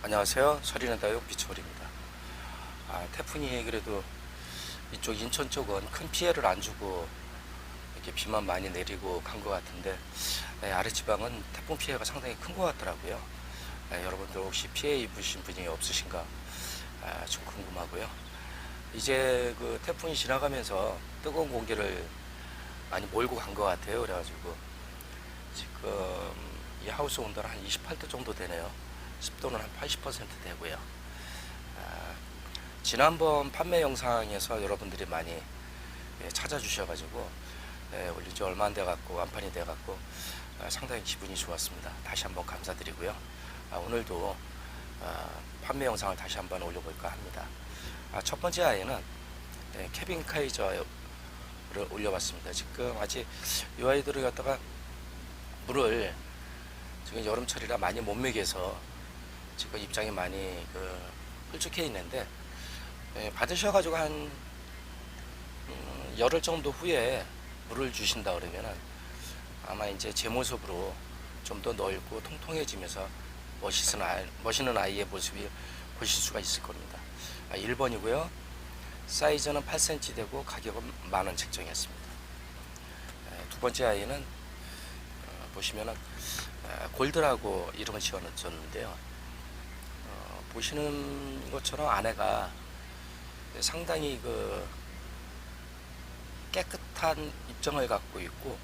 안녕하세요. 서리는다육 비초월입니다. 태풍이 그래도 이쪽 인천 쪽은 큰 피해를 안 주고 이렇게 비만 많이 내리고 간 것 같은데, 아랫지방은 태풍 피해가 상당히 큰 것 같더라고요. 여러분들 혹시 피해 입으신 분이 없으신가 좀 궁금하고요. 이제 그 태풍이 지나가면서 뜨거운 공기를 많이 몰고 간 것 같아요. 그래가지고 지금 이 하우스 온도는 한 28도 정도 되네요. 습도는 한 80% 되고요. 지난번 판매 영상에서 여러분들이 많이 찾아주셔가지고 올린 지 얼마 안 돼갖고 완판이 돼갖고 상당히 기분이 좋았습니다. 다시 한번 감사드리고요. 오늘도 판매 영상을 다시 한번 올려볼까 합니다. 첫 번째 아이는 케빈 카이저를 올려봤습니다. 지금 아직 이 아이들을 갖다가 물을 지금 여름철이라 많이 못 먹여서 지금 입장이 많이 홀쭉해 있는데, 받으셔가지고 한 열흘 정도 후에 물을 주신다 그러면은 아마 이제 제 모습으로 좀 더 넓고 통통해지면서 멋있는 아이의 모습이 보실 수가 있을 겁니다. 1번이고요. 사이즈는 8cm 되고 가격은 만원 책정했습니다. 두 번째 아이는 보시면은 골드라고 이름을 지어줬는데요. 보시는 것처럼 안에가 상당히 깨끗한 입장을 갖고 있고,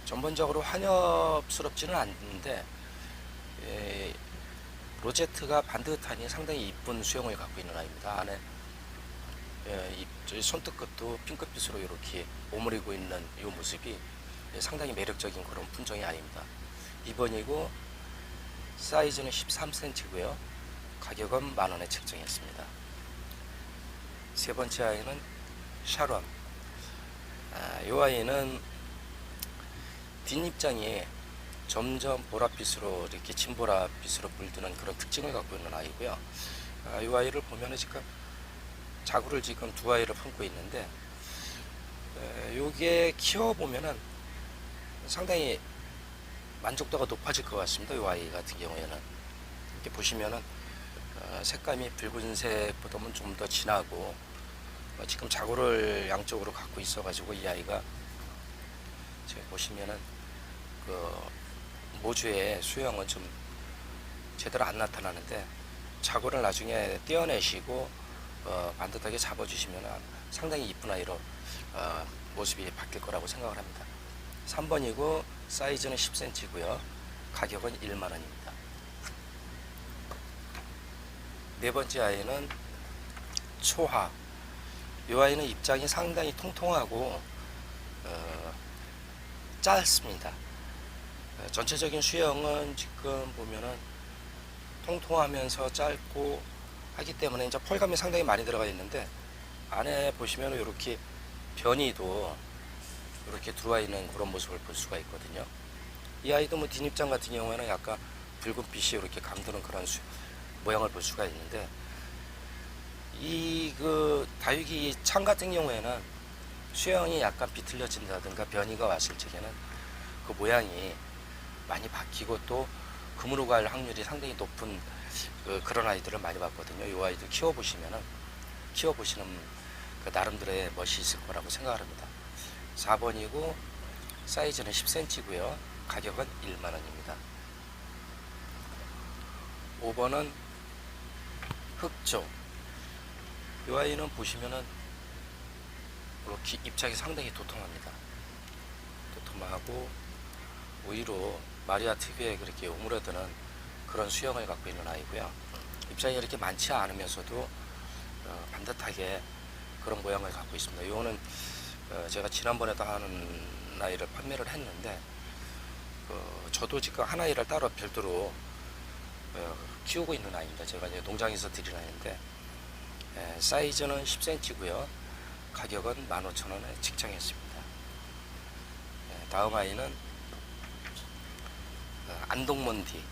전반적으로 환엽스럽지는 않는데 로제트가 반듯하니 상당히 이쁜 수영을 갖고 있는 아이입니다. 안에 손톱 끝도 핑크빛으로 이렇게 오므리고 있는 이 모습이 상당히 매력적인 그런 품종이 아닙니다. 2번이고 사이즈는 13cm고요. 가격은 만원에 책정했습니다. 세 번째 아이는 샤론. 이 아이는 뒷입장이 점점 보랏빛으로 이렇게 진보랏빛으로 물드는 그런 특징을 갖고 있는 아이고요. 이 아이를 보면은 지금 자구를 지금 두 아이를 품고 있는데, 요게 키워보면은 상당히 만족도가 높아질 것 같습니다. 이 아이 같은 경우에는 이렇게 보시면은 색감이 붉은색보다는 좀 더 진하고, 지금 자구를 양쪽으로 갖고 있어 가지고 이 아이가 지금 보시면은 모주의 수영은 좀 제대로 안 나타나는데, 자구를 나중에 떼어내시고 반듯하게 잡아주시면 상당히 이쁜 아이로 모습이 바뀔 거라고 생각을 합니다. 3번이고 사이즈는 10cm고요. 가격은 1만원입니다. 네 번째 아이는 초하. 이 아이는 입장이 상당히 통통하고 짧습니다. 전체적인 수영은 지금 보면은 통통하면서 짧고 하기 때문에 이제 펄감이 상당히 많이 들어가 있는데, 안에 보시면 이렇게 변이도 이렇게 들어와 있는 그런 모습을 볼 수가 있거든요. 이 아이도 뭐 뒷입장 같은 경우에는 약간 붉은빛이 이렇게 감도는 그런 모양을 볼 수가 있는데, 다육이 창 같은 경우에는 수영이 약간 비틀려진다든가 변이가 왔을 적에는 그 모양이 많이 바뀌고 또 금으로 갈 확률이 상당히 높은 그런 아이들을 많이 봤거든요. 이 아이들 키워보시는 나름대로의 멋이 있을 거라고 생각을 합니다. 4번이고 사이즈는 10cm고요. 가격은 1만원입니다. 5번은 흑조. 이 아이는 보시면은 이렇게 입장이 상당히 도톰합니다. 도톰하고 오히려 마리아 특유의 그렇게 오므려드는 그런 수영을 갖고 있는 아이고요. 입장이 이렇게 많지 않으면서도 반듯하게 그런 모양을 갖고 있습니다. 이거는 제가 지난번에도 하는 아이를 판매를 했는데, 저도 지금 한 아이를 따로 별도로 키우고 있는 아이입니다. 제가 이제 농장에서 드리는 아이인데, 사이즈는 10cm고요. 가격은 15,000원에 책정했습니다. 다음 아이는 안동몬디.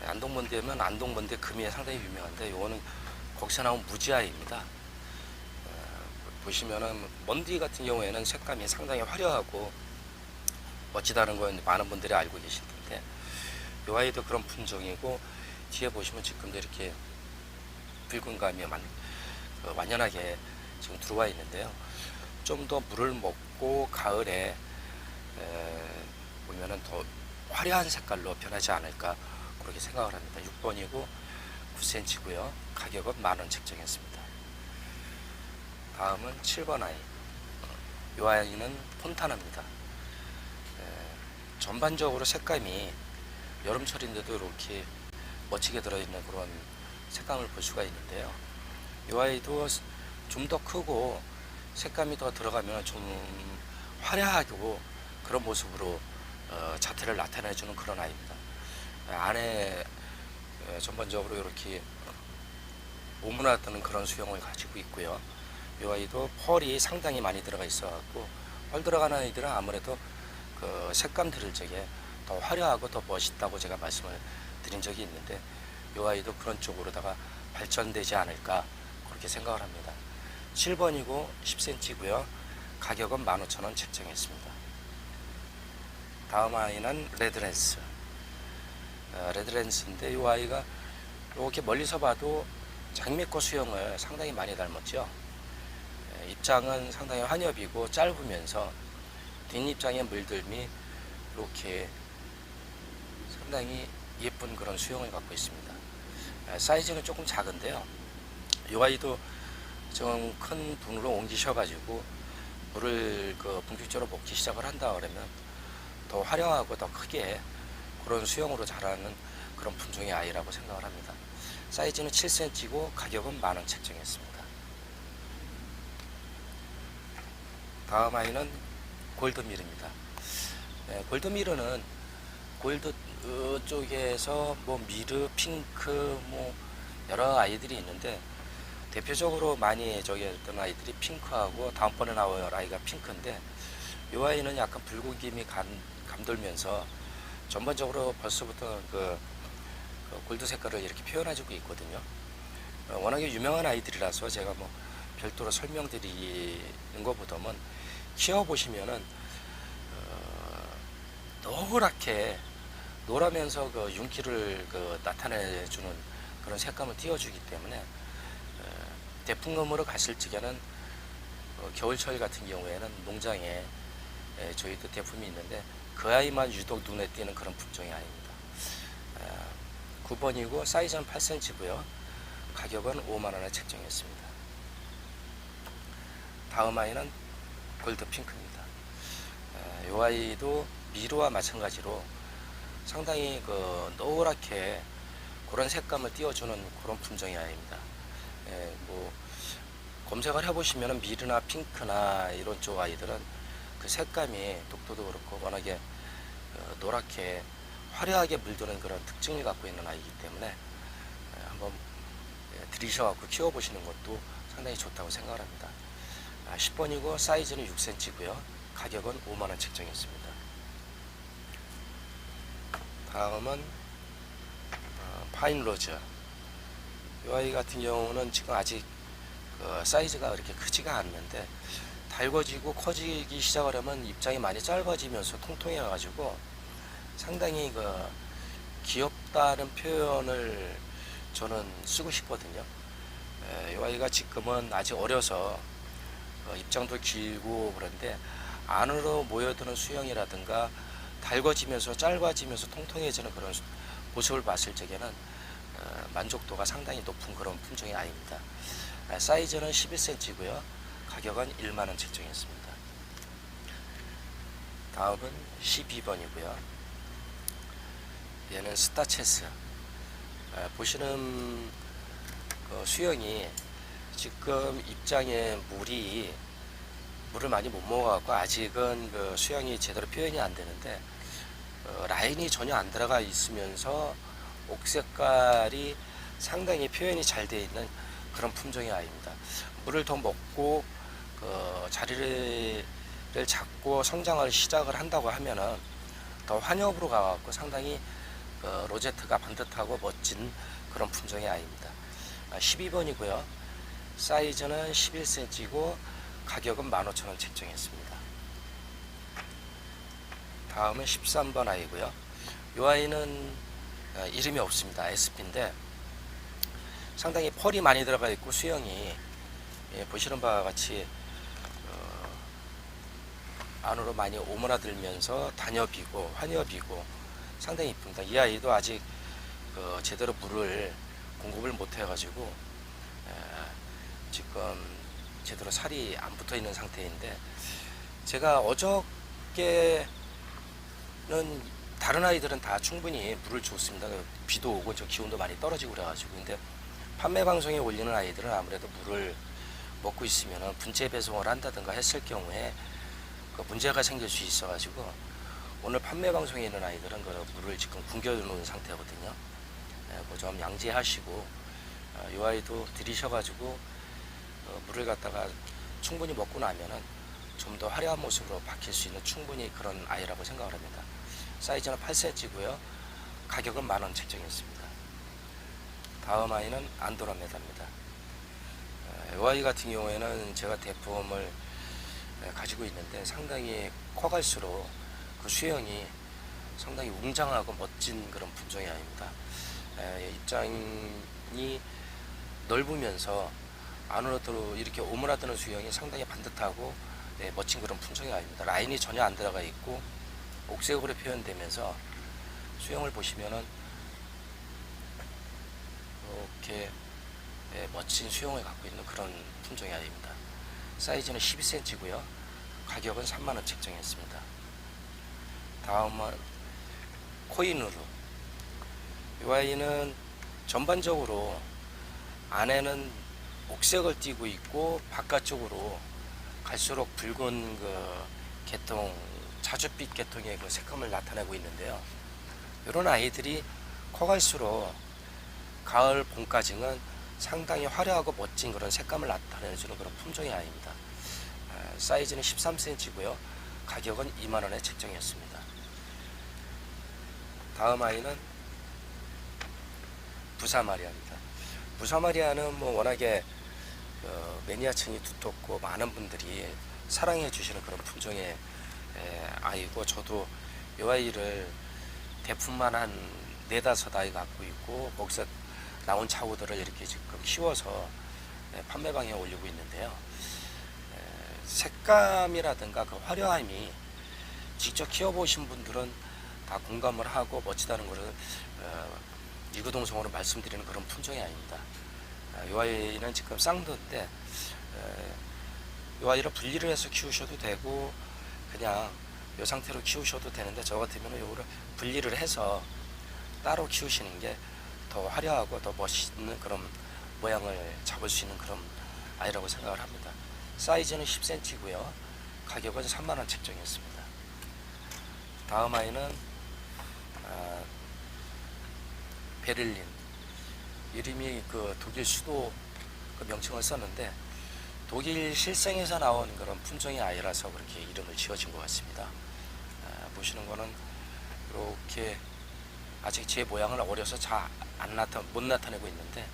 안동몬디 하면 안동몬디 금이 상당히 유명한데, 이거는 거기서 나온 무지아이입니다. 보시면은 먼디 같은 경우에는 색감이 상당히 화려하고 멋지다는 건 많은 분들이 알고 계실 텐데, 이 아이도 그런 품종이고, 뒤에 보시면 지금도 이렇게 붉은 감이 완연하게 지금 들어와 있는데요. 좀 더 물을 먹고 가을에 보면은 더 화려한 색깔로 변하지 않을까 그렇게 생각을 합니다. 6번이고 9cm고요. 가격은 10,000원 책정했습니다. 다음은 7번 아이. 이 아이는 폰타나입니다. 전반적으로 색감이 여름철인데도 이렇게 멋지게 들어있는 그런 색감을 볼 수가 있는데요. 이 아이도 좀 더 크고 색감이 더 들어가면 좀 화려하고 그런 모습으로 자태를 나타내주는 그런 아이입니다. 안에 전반적으로 이렇게 오므라드는 그런 수영을 가지고 있고요. 이 아이도 펄이 상당히 많이 들어가 있어 갖고 펄 들어가는 아이들은 아무래도 그 색감들을 적에 더 화려하고 더 멋있다고 제가 말씀을 드린 적이 있는데 이 아이도 그런 쪽으로다가 발전되지 않을까 그렇게 생각을 합니다. 7번이고 10cm고요. 가격은 15,000원 책정했습니다. 다음 아이는 레드랜스. 레드랜스인데 이 아이가 이렇게 멀리서 봐도 장미꽃 수영을 상당히 많이 닮았죠. 입장은 상당히 환엽이고 짧으면서 뒷입장의 물들미 이렇게 상당히 예쁜 그런 수영을 갖고 있습니다. 사이즈는 조금 작은데요. 이 아이도 좀 큰 분으로 옮기셔가지고 물을 본격적으로 먹기 시작을 한다 그러면 더 화려하고 더 크게 그런 수영으로 자라는 그런 품종의 아이라고 생각을 합니다. 사이즈는 7cm고 가격은 10,000원 책정했습니다. 다음 아이는 골드미르입니다. 골드미르는 골드 쪽에서 뭐 미르, 핑크 뭐 여러 아이들이 있는데 대표적으로 많이 했던 아이들이 핑크하고 다음번에 나올 아이가 핑크인데 이 아이는 약간 붉은김이 감돌면서 전반적으로 벌써부터 그 골드 색깔을 이렇게 표현해주고 있거든요. 워낙에 유명한 아이들이라서 제가 뭐 별도로 설명드리는 것보다는 키워보시면은 노랗게 노라면서 그 윤기를 나타내주는 그런 색감을 띄워주기 때문에 대풍금으로 갔을 적에는 겨울철 같은 경우에는 농장에 저희도 대품이 있는데 그 아이만 유독 눈에 띄는 그런 품종의 아이입니다. 9번이고 사이즈는 8cm고요. 가격은 50,000원에 책정했습니다. 다음 아이는 골드핑크입니다. 이 아이도 미르와 마찬가지로 상당히 노랗게 그런 색감을 띄워주는 그런 품종의 아이입니다. 뭐 검색을 해보시면 미르나 핑크나 이런 쪽 아이들은 그 색감이 독도도 그렇고 워낙에 노랗게 화려하게 물드는 그런 특징을 갖고 있는 아이이기 때문에 한번 들이셔갖고 키워보시는 것도 상당히 좋다고 생각을 합니다. 10번이고 사이즈는 6cm고요. 가격은 50,000원 책정했습니다. 다음은 파인로즈. 이 아이 같은 경우는 지금 아직 사이즈가 그렇게 크지가 않는데 달궈지고 커지기 시작을 하면 입장이 많이 짧아지면서 통통해 가지고 상당히 귀엽다는 표현을 저는 쓰고 싶거든요. 이 아이가 지금은 아직 어려서 입장도 길고 그런데 안으로 모여드는 수영이라든가 달궈지면서 짧아지면서 통통해지는 그런 모습을 봤을 적에는 만족도가 상당히 높은 그런 품종의 아이입니다. 사이즈는 11cm고요. 가격은 10,000원 책정했습니다. 다음은 12번이고요. 얘는 스타체스. 보시는 수영이 지금 입장에 물을 많이 못 먹어갖고 아직은 수영이 제대로 표현이 안 되는데 라인이 전혀 안 들어가 있으면서 옥색깔이 상당히 표현이 잘 되어 있는 그런 품종의 아이입니다. 물을 더 먹고 자리를 잡고 성장을 시작을 한다고 하면은 더 환엽으로 가갖고 상당히 로제트가 반듯하고 멋진 그런 품종의 아이입니다. 12번이고요. 사이즈는 11cm고 가격은 15,000원 책정했습니다. 다음은 13번 아이고요. 이 아이는 이름이 없습니다. SP인데 상당히 펄이 많이 들어가 있고 수영이 보시는 바와 같이 안으로 많이 오므라들면서 단엽이고 환엽이고 상당히 이쁩니다. 이 아이도 아직 제대로 물을 공급을 못 해가지고 지금 제대로 살이 안 붙어 있는 상태인데, 제가 어저께는 다른 아이들은 다 충분히 물을 줬습니다. 비도 오고 저 기온도 많이 떨어지고 그래가지고. 근데 판매 방송에 올리는 아이들은 아무래도 물을 먹고 있으면 분체 배송을 한다든가 했을 경우에 문제가 생길 수 있어가지고, 오늘 판매 방송에 있는 아이들은 물을 지금 굶겨 놓은 상태거든요. 좀 양지하시고 이 아이도 들이셔가지고 물을 갖다가 충분히 먹고 나면은 좀 더 화려한 모습으로 바뀔 수 있는 충분히 그런 아이라고 생각을 합니다. 사이즈는 8cm고요. 가격은 10,000원 책정했습니다. 다음 아이는 안드로메다입니다. 이 아이 같은 경우에는 제가 대품을 가지고 있는데 상당히 커갈수록 그 수영이 상당히 웅장하고 멋진 그런 품종의 아이입니다. 입장이 넓으면서 안으로 이렇게 오므라드는 수영이 상당히 반듯하고 멋진 그런 품종의 아이입니다. 라인이 전혀 안 들어가 있고 옥색으로 표현되면서 수영을 보시면은 이렇게 멋진 수영을 갖고 있는 그런 품종의 아이입니다. 사이즈는 12cm고요. 가격은 30,000원 책정했습니다. 다음은 코이누루. 이 아이는 전반적으로 안에는 옥색을 띠고 있고 바깥쪽으로 갈수록 붉은 계통, 자줏빛 계통의 색감을 나타내고 있는데요. 이런 아이들이 커갈수록 가을, 봄까지는 상당히 화려하고 멋진 그런 색감을 나타내주는 그런 품종의 아이입니다. 사이즈는 13cm고요. 가격은 20,000원에 책정했습니다. 다음 아이는 부사마리아입니다. 부사마리아는 워낙에 매니아층이 두텁고 많은 분들이 사랑해 주시는 그런 품종의 아이고, 저도 이 아이를 대품만 한 4-5 아이 갖고 있고 거기서 나온 차우들을 이렇게 지금 키워서 판매방에 올리고 있는데요. 색감이라든가 그 화려함이 직접 키워보신 분들은 다 공감을 하고 멋지다는 것을 이구동성으로 말씀드리는 그런 품종이 아닙니다. 이 아이는 지금 쌍두인데 이 아이를 분리를 해서 키우셔도 되고 그냥 이 상태로 키우셔도 되는데, 저 같으면 이거를 분리를 해서 따로 키우시는 게 더 화려하고 더 멋있는 그런 모양을 잡을 수 있는 그런 아이라고 생각을 합니다. 사이즈는 10cm고요. 가격은 30,000원 책정했습니다. 다음 아이는 베를린. 이름이 독일 수도 명칭을 썼는데 독일 실생에서 나온 그런 품종의 아이라서 그렇게 이름을 지어진 것 같습니다. 보시는 거는 이렇게 아직 제 모양을 어려서 잘 못 나타내고 있는데,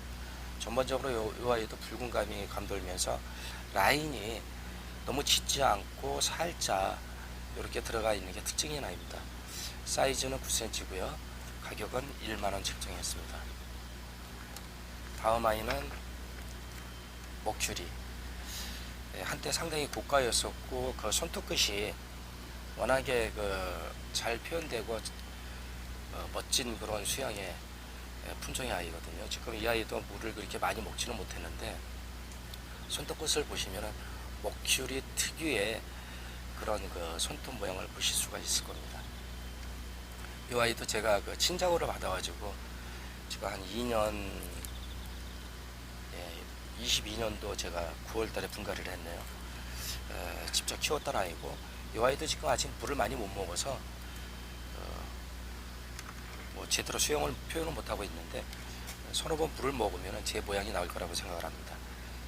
전반적으로 이 아이도 붉은 감이 감돌면서 라인이 너무 짙지 않고 살짝 이렇게 들어가 있는 게 특징인 아이입니다. 사이즈는 9cm고요. 가격은 10,000원 책정했습니다. 다음 아이는 머큐리. 한때 상당히 고가였었고 손톱 끝이 워낙에 잘 표현되고 멋진 그런 수영의 품종의 아이거든요. 지금 이 아이도 물을 그렇게 많이 먹지는 못했는데 손톱 끝을 보시면은 머큐리 특유의 그런 손톱 모양을 보실 수가 있을 겁니다. 이 아이도 제가 친작으로 받아가지고 제가 한 22년도 제가 9월달에 분갈이를 했네요. 직접 키웠던 아이고, 이 아이도 지금 아직 물을 많이 못 먹어서 제대로 수영을 표현을 못하고 있는데 서너 번 물을 먹으면 제 모양이 나올 거라고 생각을 합니다.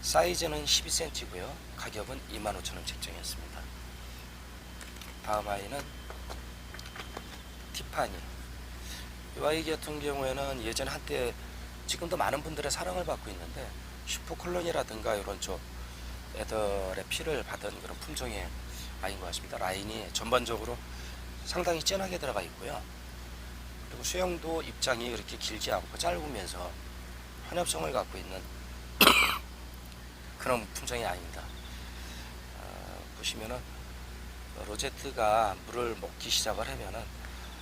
사이즈는 12cm고요. 가격은 25,000원 책정했습니다. 다음 아이는 티파니. 이 아이 같은 경우에는 예전 한때, 지금도 많은 분들의 사랑을 받고 있는데 슈퍼콜론이라든가 이런 쪽 애들의 피를 받은 그런 품종의 아이인 것 같습니다. 라인이 전반적으로 상당히 진하게 들어가 있고요. 그리고 수영도 입장이 그렇게 길지 않고 짧으면서 편협성을 갖고 있는 그런 품종이 아닙니다. 보시면은 로제트가 물을 먹기 시작을 하면은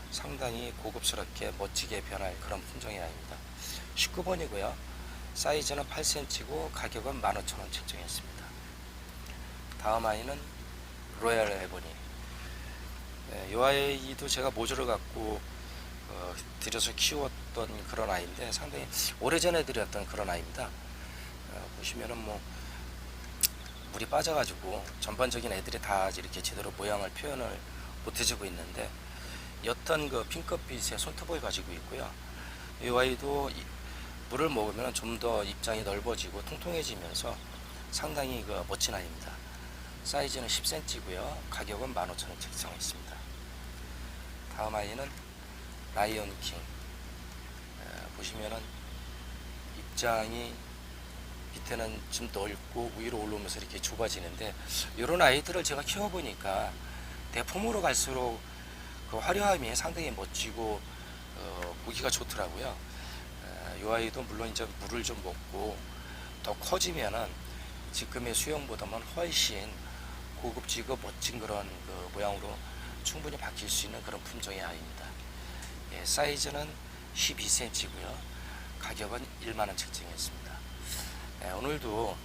상당히 고급스럽게 멋지게 변할 그런 품종이 아닙니다. 19번이고요. 사이즈는 8cm고 가격은 15,000원 책정했습니다. 다음 아이는 로얄 에보니. 이 아이도 제가 모주를 갖고 들여서 키웠던 그런 아이인데 상당히 오래전에 들였던 그런 아이입니다. 보시면은 뭐 물이 빠져가지고 전반적인 애들이 다 이렇게 제대로 모양을 표현을 못해주고 있는데 옅은 그 핑크빛의 손톱을 가지고 있고요. 이 아이도 물을 먹으면 좀 더 입장이 넓어지고 통통해지면서 상당히 그 멋진 아이입니다. 사이즈는 10cm고요. 가격은 15,000원 책정했습니다. 다음 아이는 라이온킹. 보시면은 입장이 밑에는 좀 넓고 위로 올라오면서 이렇게 좁아지는데 이런 아이들을 제가 키워보니까 대품으로 갈수록 그 화려함이 상당히 멋지고 보기가 좋더라고요. 이 아이도 물론 이제 물을 좀 먹고 더 커지면은 지금의 수영보다는 훨씬 고급지고 멋진 그런 그 모양으로 충분히 바뀔 수 있는 그런 품종의 아이입니다. 예, 사이즈는 12cm고요. 가격은 1만원 책정했습니다. 오늘도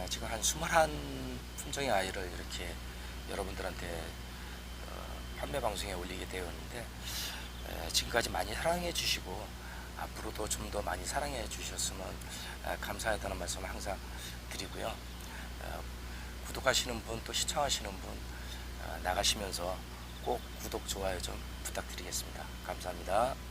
지금 한 21 품종의 아이를 이렇게 여러분들한테 판매 방송에 올리게 되었는데 지금까지 많이 사랑해 주시고 앞으로도 좀 더 많이 사랑해 주셨으면 감사하다는 말씀을 항상 드리고요. 구독하시는 분 또 시청하시는 분 나가시면서 꼭 구독 좋아요 좀 부탁드리겠습니다. 감사합니다.